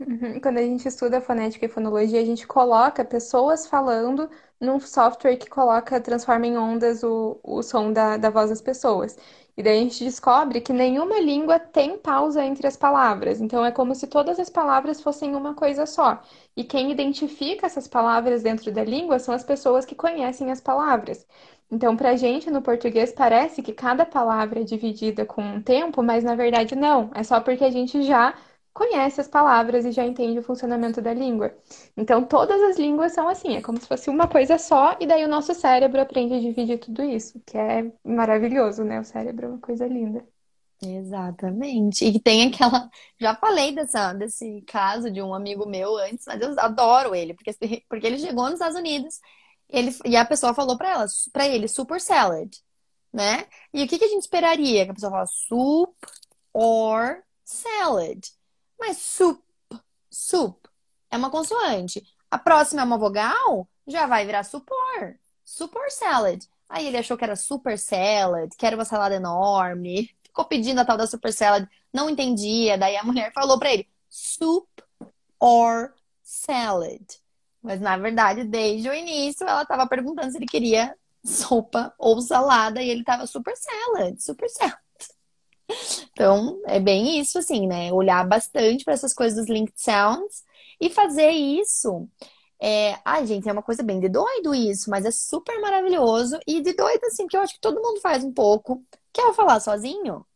Uhum. Quando a gente estuda fonética e fonologia, a gente coloca pessoas falando num software que coloca, transforma em ondas o som da voz das pessoas. E daí a gente descobre que nenhuma língua tem pausa entre as palavras. Então é como se todas as palavras fossem uma coisa só. E quem identifica essas palavras dentro da língua são as pessoas que conhecem as palavras. Então, pra gente no português parece que cada palavra é dividida com um tempo, mas na verdade não. É só porque a gente já conhece as palavras e já entende o funcionamento da língua. Então, todas as línguas são assim, é como se fosse uma coisa só, e daí o nosso cérebro aprende a dividir tudo isso, que é maravilhoso, né? O cérebro é uma coisa linda. Exatamente. E que tem aquela. Já falei desse caso de um amigo meu antes, mas eu adoro ele, porque ele chegou nos Estados Unidos e a pessoa falou pra ele, super salad, né? E o que que a gente esperaria? Que a pessoa fala soup or salad. Mas soup é uma consoante. A próxima é uma vogal, já vai virar supor. Supor salad. Aí ele achou que era super salad, que era uma salada enorme. Ficou pedindo a tal da super salad, não entendia. Daí a mulher falou pra ele, soup or salad. Mas na verdade, desde o início, ela estava perguntando se ele queria sopa ou salada e ele tava super salad, super salad. Então, é bem isso, assim, né? Olhar bastante para essas coisas dos linked sounds e fazer isso. Ai, gente, é uma coisa bem de doido isso, mas é super maravilhoso e de doido, assim, que eu acho que todo mundo faz um pouco. Que é o falar sozinho,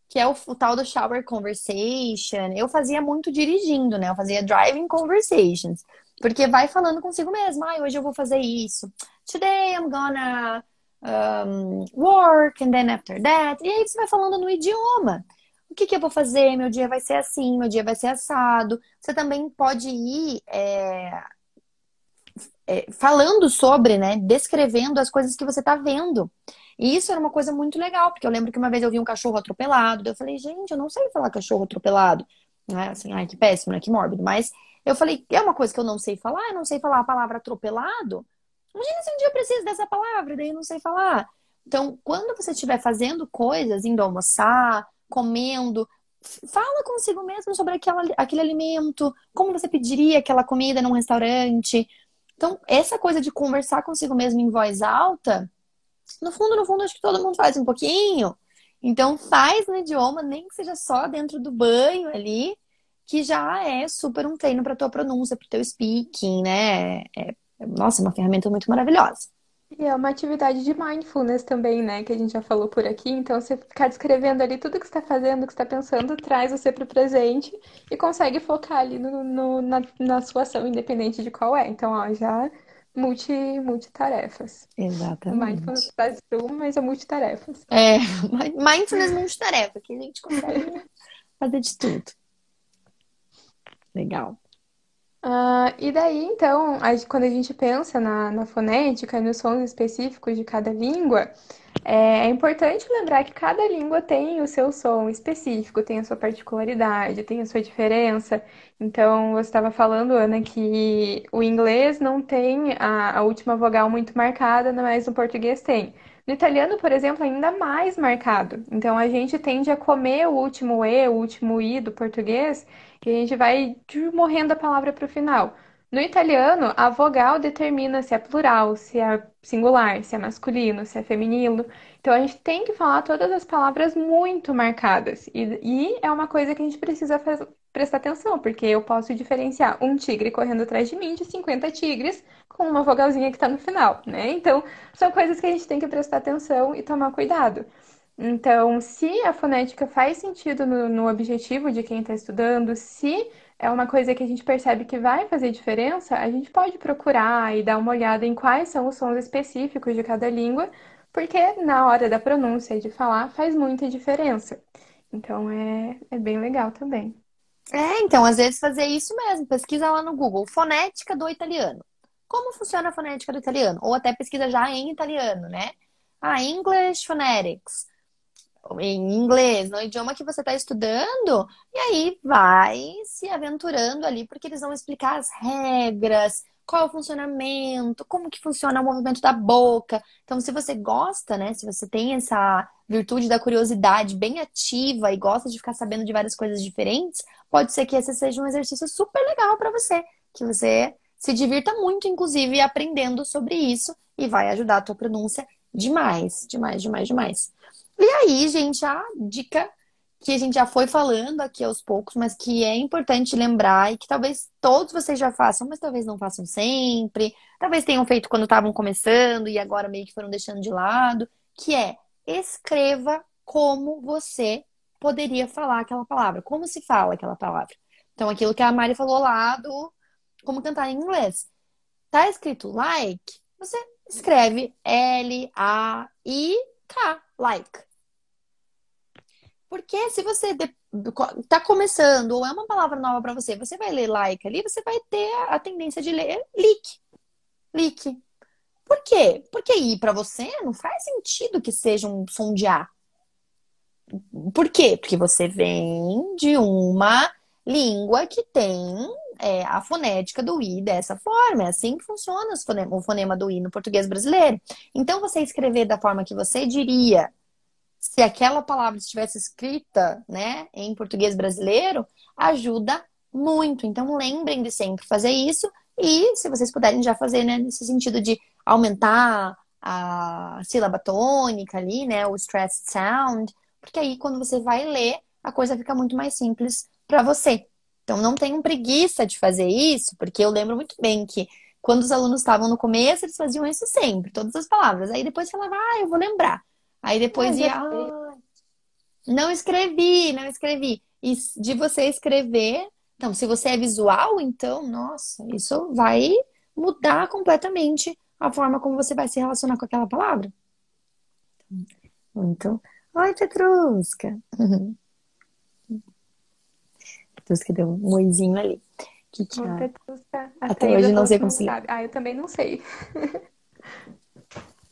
que é o tal do shower conversation. Eu fazia muito dirigindo, né? Eu fazia driving conversations, porque vai falando consigo mesmo. Ai, hoje eu vou fazer isso. Today I'm gonna work, and then after that. E aí você vai falando no idioma. O que que eu vou fazer? Meu dia vai ser assim, meu dia vai ser assado. Você também pode ir falando sobre, né? Descrevendo as coisas que você tá vendo. E isso era uma coisa muito legal, porque eu lembro que uma vez eu vi um cachorro atropelado. Daí eu falei, gente, eu não sei falar cachorro atropelado. Né? Assim, ai, que péssimo, né? Que mórbido. Mas eu falei, é uma coisa que eu não sei falar, eu não sei falar a palavra atropelado. Imagina se um dia eu preciso dessa palavra, daí eu não sei falar. Então, quando você estiver fazendo coisas, indo almoçar, comendo, fala consigo mesmo sobre aquele alimento, como você pediria aquela comida num restaurante. Então, essa coisa de conversar consigo mesmo em voz alta, no fundo, acho que todo mundo faz um pouquinho. Então, faz no idioma, nem que seja só dentro do banho ali, que já é super um treino para tua pronúncia, para o teu speaking, né? Nossa, é uma ferramenta muito maravilhosa. E é uma atividade de mindfulness também, né? Que a gente já falou por aqui. Então, você ficar descrevendo ali tudo que você está fazendo, o que você está pensando, traz você para o presente e consegue focar ali na sua ação, independente de qual é. Então, ó, já multitarefas. O mindfulness Exatamente. faz tudo, mas é multitarefas. É, mindfulness multitarefa, que a gente consegue fazer de tudo. Legal. E daí, então, quando a gente pensa na fonética e nos sons específicos de cada língua, é importante lembrar que cada língua tem o seu som específico, tem a sua particularidade, tem a sua diferença. Então, você estava falando, Ana, que o inglês não tem a última vogal muito marcada, mas no português tem. No italiano, por exemplo, é ainda mais marcado. Então, a gente tende a comer o último E, o último I do português, e a gente vai morrendo a palavra para o final. No italiano, a vogal determina se é plural, se é singular, se é masculino, se é feminino. Então a gente tem que falar todas as palavras muito marcadas. E é uma coisa que a gente precisa prestar atenção, porque eu posso diferenciar um tigre correndo atrás de mim de 50 tigres com uma vogalzinha que está no final, né? Então são coisas que a gente tem que prestar atenção e tomar cuidado. Então, se a fonética faz sentido no objetivo de quem está estudando, se é uma coisa que a gente percebe que vai fazer diferença, a gente pode procurar e dar uma olhada em quais são os sons específicos de cada língua, porque na hora da pronúncia e de falar faz muita diferença. Então, é bem legal também. Então, às vezes fazer isso mesmo, pesquisa lá no Google, fonética do italiano. Como funciona a fonética do italiano? Ou até pesquisa já em italiano, né? English phonetics. Em inglês, no idioma que você está estudando, e aí vai se aventurando ali, porque eles vão explicar as regras, qual é o funcionamento, como que funciona o movimento da boca. Então, se você gosta, né? Se você tem essa virtude da curiosidade bem ativa e gosta de ficar sabendo de várias coisas diferentes, pode ser que esse seja um exercício super legal para você, que você se divirta muito, inclusive, aprendendo sobre isso e vai ajudar a tua pronúncia demais, demais, demais, demais. E aí, gente, a dica que a gente já foi falando aqui aos poucos, mas que é importante lembrar e que talvez todos vocês já façam, mas talvez não façam sempre, talvez tenham feito quando estavam começando e agora meio que foram deixando de lado, que é escreva como você poderia falar aquela palavra, como se fala aquela palavra. Então, aquilo que a Mari falou lá do como cantar em inglês. Tá escrito like, você escreve L-A-I-K, like. Porque se você tá começando ou é uma palavra nova para você, você vai ler like ali, você vai ter a tendência de ler leak, leak. Por quê? Porque I para você não faz sentido que seja um som de A. Por quê? Porque você vem de uma língua que tem a fonética do I dessa forma. É assim que funciona o fonema do I no português brasileiro. Então, você escrever da forma que você diria se aquela palavra estivesse escrita, né, em português brasileiro, ajuda muito. Então, lembrem de sempre fazer isso. E, se vocês puderem já fazer, né, nesse sentido de aumentar a sílaba tônica ali, né, o stressed sound, porque aí, quando você vai ler, a coisa fica muito mais simples para você. Então, não tenham preguiça de fazer isso, porque eu lembro muito bem que quando os alunos estavam no começo, eles faziam isso sempre, todas as palavras. Aí depois falava, eu vou lembrar. Aí Ah, depois já ia, sei. não escrevi, não escrevi. E de você escrever, então, se você é visual, então, nossa, isso vai mudar completamente a forma como você vai se relacionar com aquela palavra. Muito. Oi, Petrusca. Petrusca deu um oizinho ali. Ô, Petrusca, a Até Thaisa hoje não falou sei que como não se lê. sabe. Ah, eu também não sei.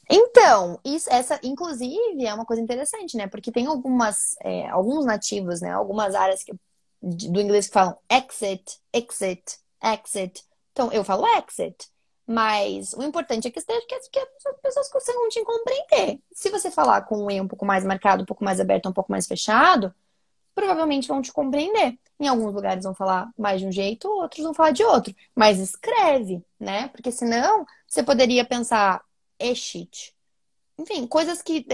Então, essa, inclusive, é uma coisa interessante, né? Porque tem alguns nativos, né? Algumas áreas do inglês que falam exit, exit, exit. Então, eu falo exit. Mas o importante é que esteja que as pessoas consigam te compreender. Se você falar com um E um pouco mais marcado, um pouco mais aberto, um pouco mais fechado, provavelmente vão te compreender. Em alguns lugares vão falar mais de um jeito, outros vão falar de outro. Mas escreve, né? Porque senão você poderia pensar shit. Enfim, coisas que,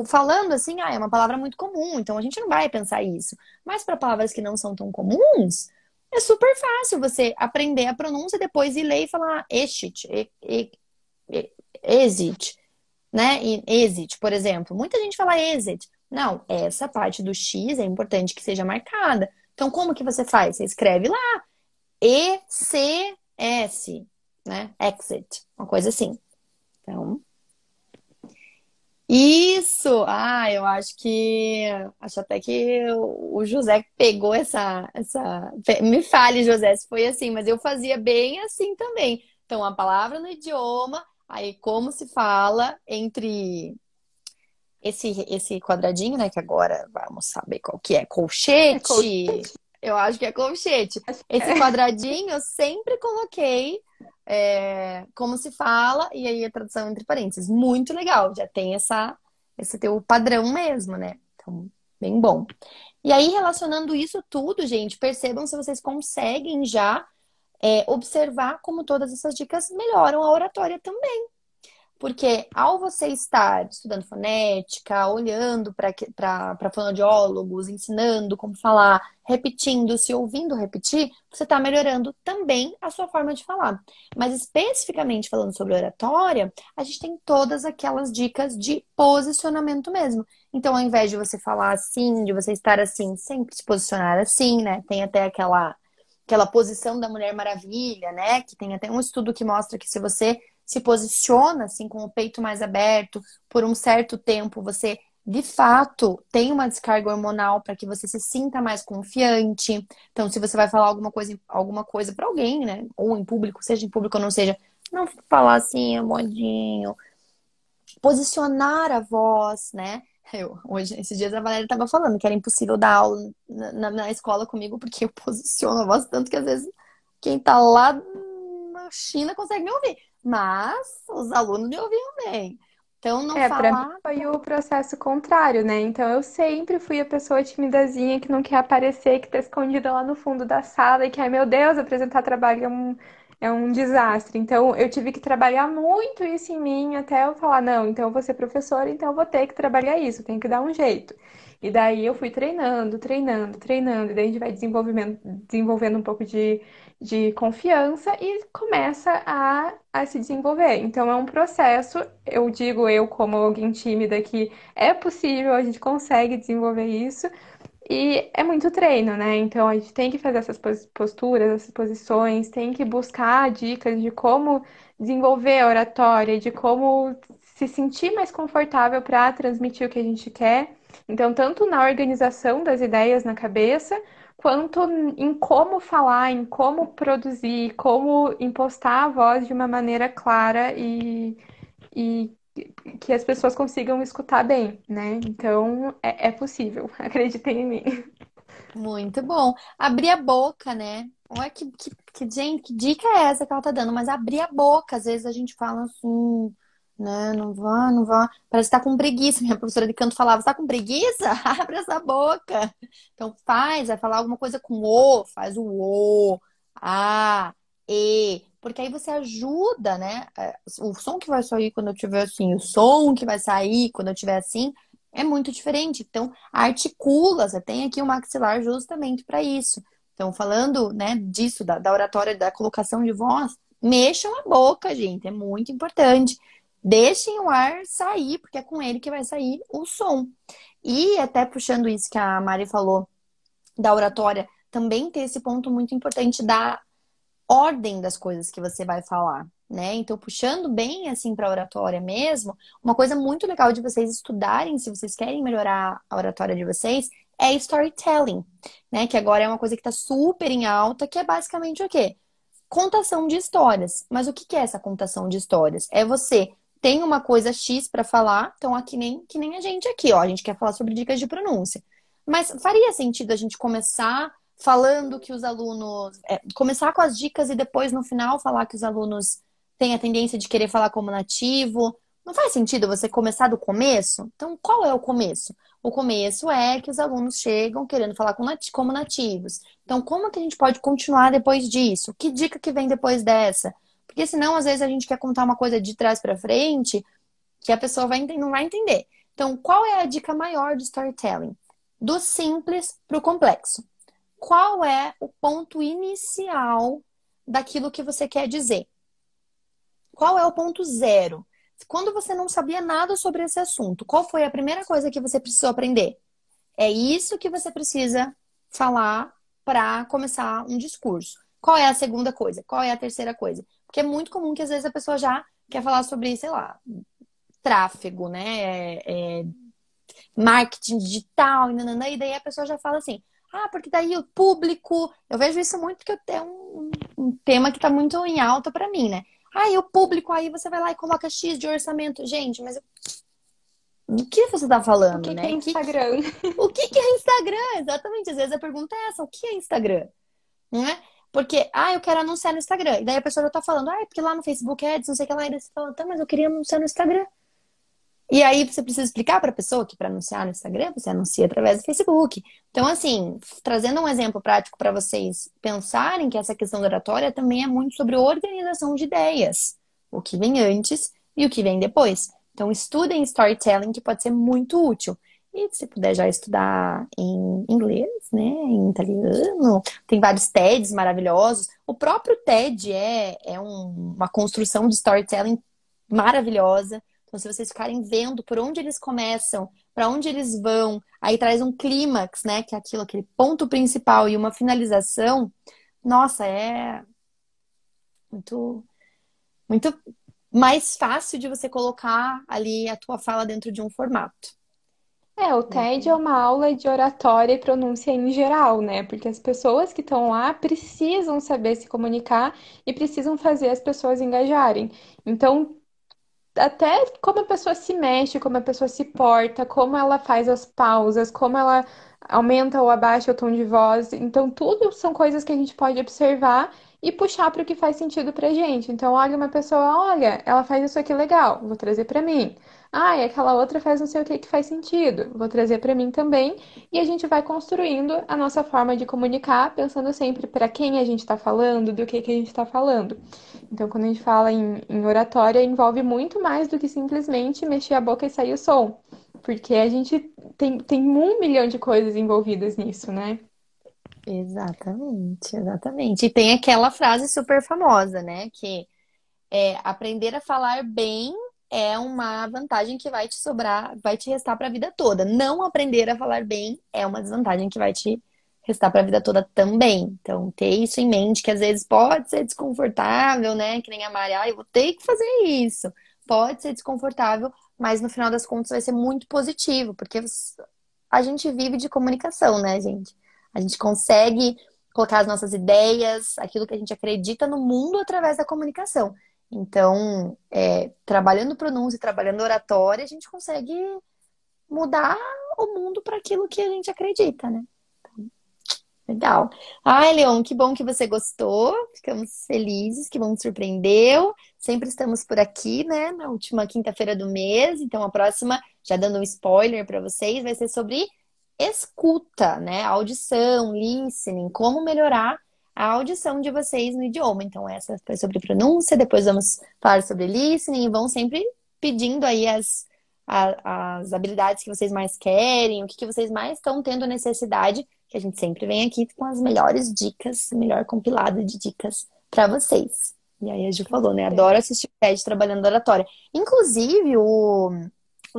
falando assim, é uma palavra muito comum, então a gente não vai pensar isso. Mas para palavras que não são tão comuns, é super fácil você aprender a pronúncia, depois ir ler e falar exit, exit, né? E exit, por exemplo. Muita gente fala exit. Não, essa parte do X é importante que seja marcada. Então, como que você faz? Você escreve lá ECS, né? Exit, uma coisa assim. Então, isso! Eu acho que. Acho até que o José pegou essa. Me fale, José, se foi assim, mas eu fazia bem assim também. Então, a palavra no idioma, aí como se fala entre esse quadradinho, né? Que agora vamos saber qual que é. É coach. Colchete. Eu acho que é colchete. Acho que Esse é. quadradinho eu sempre coloquei como se fala, e aí a tradução entre parênteses. Muito legal, já tem esse teu padrão mesmo, né? Então, bem bom. E aí, relacionando isso tudo, gente, percebam se vocês conseguem já observar como todas essas dicas melhoram a oratória também. Porque ao você estar estudando fonética, olhando para fonoaudiólogos, ensinando como falar, repetindo, se ouvindo repetir, você está melhorando também a sua forma de falar. Mas especificamente falando sobre oratória, a gente tem todas aquelas dicas de posicionamento mesmo. Então, ao invés de você falar assim, de você estar assim, sempre se posicionar assim, né? Tem até aquela posição da Mulher Maravilha, né? Que tem até um estudo que mostra que se você se posiciona assim com o peito mais aberto por um certo tempo, você de fato tem uma descarga hormonal para que você se sinta mais confiante. Então, se você vai falar alguma coisa para alguém, né, ou em público, seja em público ou não seja, não falar assim, modinho, posicionar a voz, né? Hoje, esses dias a Valéria estava falando que era impossível dar aula na escola comigo porque eu posiciono a voz tanto que às vezes quem tá lá China consegue me ouvir, mas os alunos me ouviam bem. Então, não Pra mim falar. foi o processo contrário, né? Então eu sempre fui a pessoa timidazinha que não quer aparecer, que tá escondida lá no fundo da sala e que, ai meu Deus, apresentar trabalho é um desastre. Então eu tive que trabalhar muito isso em mim até eu falar, não, então eu vou ser professora, então eu vou ter que trabalhar isso, tenho que dar um jeito. E daí eu fui treinando, treinando, treinando, e daí a gente vai desenvolvendo um pouco de confiança e começa a se desenvolver. Então é um processo, eu digo eu como alguém tímida que é possível, a gente consegue desenvolver isso e é muito treino, né? Então a gente tem que fazer essas posturas, essas posições, tem que buscar dicas de como desenvolver a oratória, de como se sentir mais confortável para transmitir o que a gente quer. Então, tanto na organização das ideias na cabeça, quanto em como falar, em como produzir, como impostar a voz de uma maneira clara e que as pessoas consigam escutar bem, né? Então, é possível, acreditem em mim. Muito bom. Abrir a boca, né? Olha gente, que dica é essa que ela tá dando? Mas abrir a boca, às vezes a gente fala assim, né? Não vá, não vá. Parece que tá com preguiça. Minha professora de canto falava: você tá com preguiça? Abre essa boca. Então faz, vai falar alguma coisa com o, faz o, a, e. Porque aí você ajuda, né? O som que vai sair quando eu tiver assim, o som que vai sair quando eu tiver assim, é muito diferente. Então, articula, você tem aqui o maxilar justamente para isso. Então, falando, né, disso, da oratória, da colocação de voz, mexam a boca, gente, é muito importante. Deixem o ar sair, porque é com ele que vai sair o som. E até puxando isso que a Mari falou da oratória, também tem esse ponto muito importante da ordem das coisas que você vai falar, né? Então, puxando bem assim para a oratória mesmo, uma coisa muito legal de vocês estudarem, se vocês querem melhorar a oratória de vocês, é storytelling, né? Que agora é uma coisa que está super em alta, que é basicamente o quê? Contação de histórias. Mas o que que é essa contação de histórias? É você tem uma coisa X para falar, então aqui que nem a gente aqui, ó, a gente quer falar sobre dicas de pronúncia. Mas faria sentido a gente começar falando que os alunos, começar com as dicas e depois no final falar que os alunos têm a tendência de querer falar como nativo? Não faz sentido você começar do começo? Então, qual é o começo? O começo é que os alunos chegam querendo falar como nativos. Então, como que a gente pode continuar depois disso? Que dica que vem depois dessa? Porque senão, às vezes, a gente quer contar uma coisa de trás para frente que a pessoa não vai entender. Então, qual é a dica maior de storytelling? Do simples para o complexo. Qual é o ponto inicial daquilo que você quer dizer? Qual é o ponto zero? Quando você não sabia nada sobre esse assunto, qual foi a primeira coisa que você precisou aprender? É isso que você precisa falar para começar um discurso. Qual é a segunda coisa? Qual é a terceira coisa? Porque é muito comum que às vezes a pessoa já quer falar sobre, sei lá, tráfego, né? Marketing digital, e nananã, e daí a pessoa já fala assim: ah, porque daí o público. Eu vejo isso muito porque eu tenho um tema que está muito em alta para mim, né? Ah, e o público, aí você vai lá e coloca X de orçamento. Gente, mas do que você está O falando, que é né? Instagram? O que é Instagram? Exatamente. Às vezes a pergunta é essa: o que é Instagram? Não é? Porque, eu quero anunciar no Instagram. E daí a pessoa já tá falando: porque lá no Facebook Ads, não sei o que lá. E daí você fala: tá, mas eu queria anunciar no Instagram. E aí você precisa explicar para a pessoa que para anunciar no Instagram, você anuncia através do Facebook. Então, assim, trazendo um exemplo prático para vocês pensarem que essa questão da oratória também é muito sobre organização de ideias. O que vem antes e o que vem depois. Então, estudem storytelling, que pode ser muito útil. E se puder já estudar em inglês, né, em italiano, tem vários TEDs maravilhosos. O próprio TED uma construção de storytelling maravilhosa. Então, se vocês ficarem vendo por onde eles começam, para onde eles vão, aí traz um clímax, né? Que é aquilo, aquele ponto principal e uma finalização. Nossa, é muito, muito mais fácil de você colocar ali a tua fala dentro de um formato. O TED é uma aula de oratória e pronúncia em geral, né? Porque as pessoas que estão lá precisam saber se comunicar e precisam fazer as pessoas engajarem. Então, até como a pessoa se mexe, como a pessoa se porta, como ela faz as pausas, como ela aumenta ou abaixa o tom de voz. Então, tudo são coisas que a gente pode observar e puxar para o que faz sentido pra gente. Então, olha uma pessoa, olha, ela faz isso aqui legal, vou trazer para mim. Ah, e aquela outra faz não sei o que que faz sentido, vou trazer para mim também. E a gente vai construindo a nossa forma de comunicar, pensando sempre para quem a gente está falando, do que a gente está falando. Então, quando a gente fala em oratória, envolve muito mais do que simplesmente mexer a boca e sair o som. Porque a gente tem um milhão de coisas envolvidas nisso, né? Exatamente, exatamente. E tem aquela frase super famosa, né? Que aprender a falar bem é uma vantagem que vai te sobrar, vai te restar para a vida toda. Não aprender a falar bem é uma desvantagem que vai te restar para a vida toda também. Então, ter isso em mente, que às vezes pode ser desconfortável, né? Que nem a Mari, eu vou ter que fazer isso. Pode ser desconfortável, mas no final das contas vai ser muito positivo, porque a gente vive de comunicação, né, gente? A gente consegue colocar as nossas ideias, aquilo que a gente acredita no mundo através da comunicação. Então, trabalhando pronúncia, trabalhando oratória, a gente consegue mudar o mundo para aquilo que a gente acredita, né? Legal. Ai, Leon, que bom que você gostou. Ficamos felizes, que bom que surpreendeu. Sempre estamos por aqui, né? Na última quinta-feira do mês. Então, a próxima, já dando um spoiler para vocês, vai ser sobre escuta, né? Audição, listening, como melhorar a audição de vocês no idioma. Então, essa foi sobre pronúncia, depois vamos falar sobre listening e vão sempre pedindo aí as habilidades que vocês mais querem, o que vocês mais estão tendo necessidade, que a gente sempre vem aqui com as melhores dicas, o melhor compilado de dicas para vocês. E aí a Ju Com falou, né? certeza. Adoro assistir o TED trabalhando oratória. Inclusive, o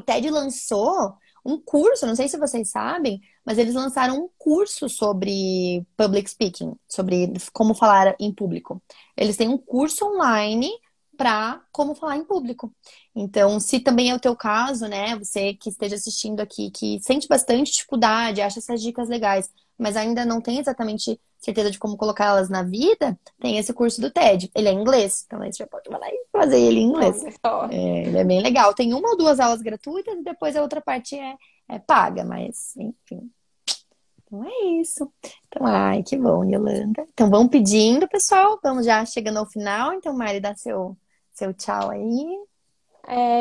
TED lançou um curso, não sei se vocês sabem, mas eles lançaram um curso sobre public speaking, sobre como falar em público. Eles têm um curso online para como falar em público. Então, se também é o teu caso, né, você que esteja assistindo aqui, que sente bastante dificuldade, acha essas dicas legais, mas ainda não tem exatamente certeza de como colocá-las na vida, tem esse curso do TED. Ele é em inglês, então aí você já pode falar e fazer ele em inglês. Olha só. Ele é bem legal. Tem uma ou duas aulas gratuitas e depois a outra parte é paga, mas enfim. Então é isso. Então, ai, que bom, Yolanda. Então vamos pedindo, pessoal. Vamos já chegando ao final. Então, Mari, dá seu tchau aí.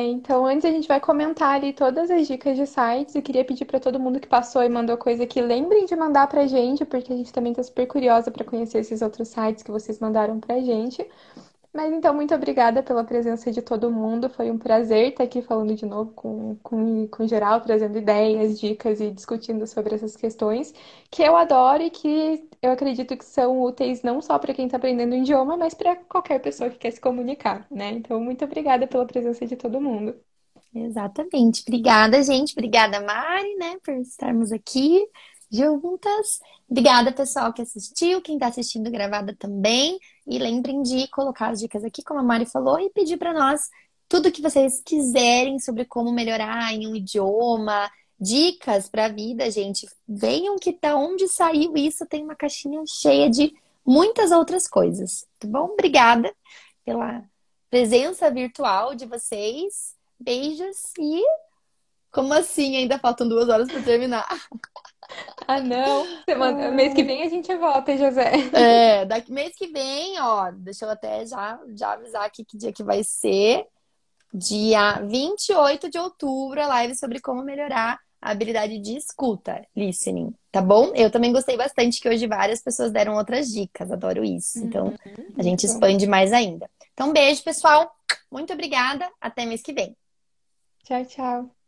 Então, antes a gente vai comentar ali todas as dicas de sites. Eu queria pedir para todo mundo que passou e mandou coisa que lembrem de mandar pra gente, porque a gente também tá super curiosa para conhecer esses outros sites que vocês mandaram pra gente. Mas então, muito obrigada pela presença de todo mundo. Foi um prazer estar aqui falando de novo com geral, trazendo ideias, dicas e discutindo sobre essas questões que eu adoro e que eu acredito que são úteis não só para quem está aprendendo o idioma, mas para qualquer pessoa que quer se comunicar, né? Então, muito obrigada pela presença de todo mundo. Exatamente. Obrigada, gente. Obrigada, Mari, né, por estarmos aqui juntas. Obrigada, pessoal que assistiu, quem está assistindo gravada também. E lembrem de colocar as dicas aqui, como a Mari falou, e pedir para nós tudo que vocês quiserem sobre como melhorar em um idioma, dicas para a vida, gente. Venham que tá onde saiu isso, tem uma caixinha cheia de muitas outras coisas. Tá bom? Obrigada pela presença virtual de vocês. Beijos e como assim? Ainda faltam 2 horas para terminar. Ah, não. Mês que vem a gente volta, José. Daqui mês que vem, ó, deixa eu até já avisar aqui que dia que vai ser. Dia 28 de outubro, a live sobre como melhorar a habilidade de escuta, listening, tá bom? Eu também gostei bastante que hoje várias pessoas deram outras dicas, adoro isso. Então, a gente Muito bom. expande mais ainda. Então, beijo, pessoal. Muito obrigada. Até mês que vem. Tchau, tchau.